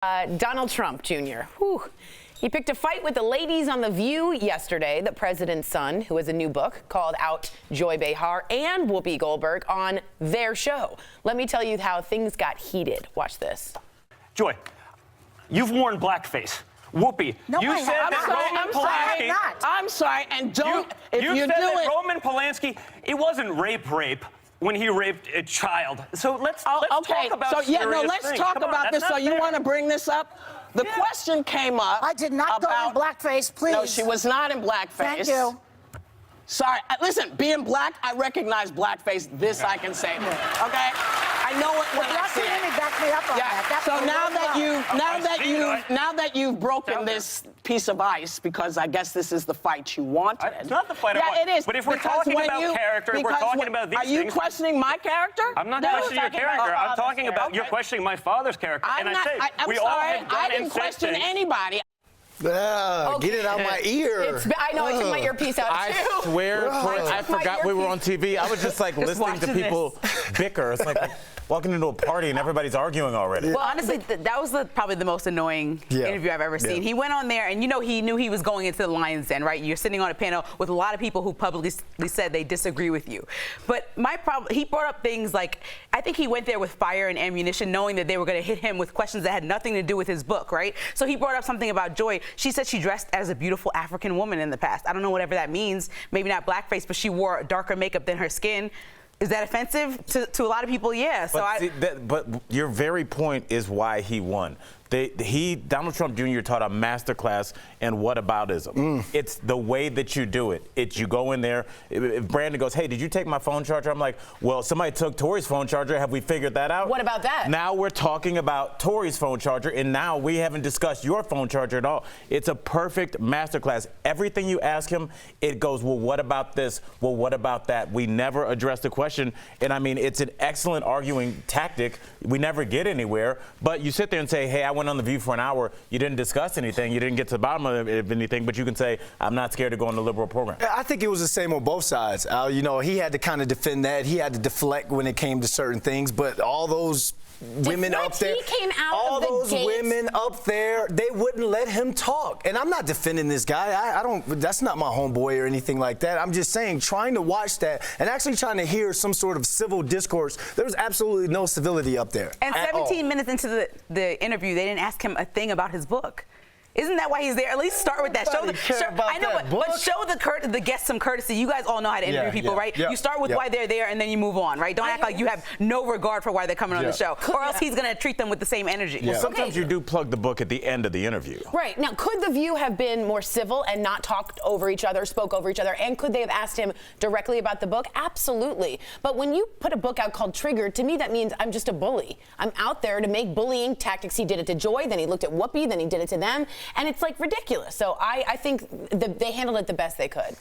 Donald Trump Jr. Whew. He picked a fight with the ladies on The View yesterday. The president's son, who has a new book, called out Joy Behar and Whoopi Goldberg on their show. Let me tell you how things got heated. Watch this. Joy, you've worn blackface. Whoopi, No, you I said haven't. that Roman Polanski. I'm sorry, and don't. You said that Roman Polanski, it wasn't rape when he raped a child. So let's talk about let's things. talk Come on, about this. that's So not you fair. want to bring this up? The question came up. I did not go in blackface, please. No, she was not in blackface. Thank you. Sorry. Listen, being black, I recognize blackface. This I can say. Okay? I know it when I see it. Back me up on that. That's So the now that you've broken this piece of ice, because I guess this is the fight you wanted. It's not the fight I want. Yeah, it is. But if we're Because talking when about character, if we're talking about these Are you things. questioning my character? I'm not No, questioning your character. I'm talking about you're questioning my father's character. I'm and not, I say, I'm we sorry. all have done I didn't and said question things. anybody. Get it out my ear. I know, I took my earpiece out, too. I swear, I forgot we were on TV. I was just like listening to people bicker. It's like walking into a party and everybody's arguing already. Well, honestly, that was probably the most annoying interview I've ever seen. He went on there, and he knew he was going into the lion's den, right? You're sitting on a panel with a lot of people who publicly said they disagree with you. But my problem, he brought up things like, I think he went there with fire and ammunition, knowing that they were going to hit him with questions that had nothing to do with his book, right? So he brought up something about Joy. She said she dressed as a beautiful African woman in the past. I don't know whatever that means. Maybe not blackface, but she wore darker makeup than her skin. Is that offensive to a lot of people? Yeah. But your very point is why he won. Donald Trump Jr. taught a masterclass in whataboutism. It's the way that you do it. It's you go in there. If Brandon goes, hey, did you take my phone charger? I'm like, well, somebody took Tori's phone charger. Have we figured that out? What about that? Now we're talking about Tori's phone charger, and now we haven't discussed your phone charger at all. It's a perfect masterclass. Everything you ask him, it goes, well, what about this? Well, what about that? We never address the question. And I mean, it's an excellent arguing tactic. We never get anywhere. But you sit there and say, hey, I went on The View for an hour. You didn't discuss anything. You didn't get to the bottom of anything. But you can say, I'm not scared to go on the liberal program. I think it was the same on both sides. He had to kind of defend that. He had to deflect when it came to certain things. But all those women up there, he came out all of the those gate. women up there, they wouldn't let him talk. And I'm not defending this guy. I don't. That's not my homeboy or anything like that. I'm just saying, trying to watch that and actually trying to hear some sort of civil discourse. There was absolutely no civility up there. And 17 minutes into the interview, they didn't ask him a thing about his book. Isn't that why he's there? At least start with that. Show the guests some courtesy. You guys all know how to interview people, right? You start with why they're there, and then you move on, right? Don't act like you have no regard for why they're coming on the show, or else he's going to treat them with the same energy. Well, sometimes you do plug the book at the end of the interview. Right. Now, could The View have been more civil and not talked over each other, spoke over each other, and could they have asked him directly about the book? Absolutely. But when you put a book out called Triggered, to me that means I'm just a bully. I'm out there to make bullying tactics. He did it to Joy, then he looked at Whoopi, then he did it to them. And it's like ridiculous. So I think they handled it the best they could.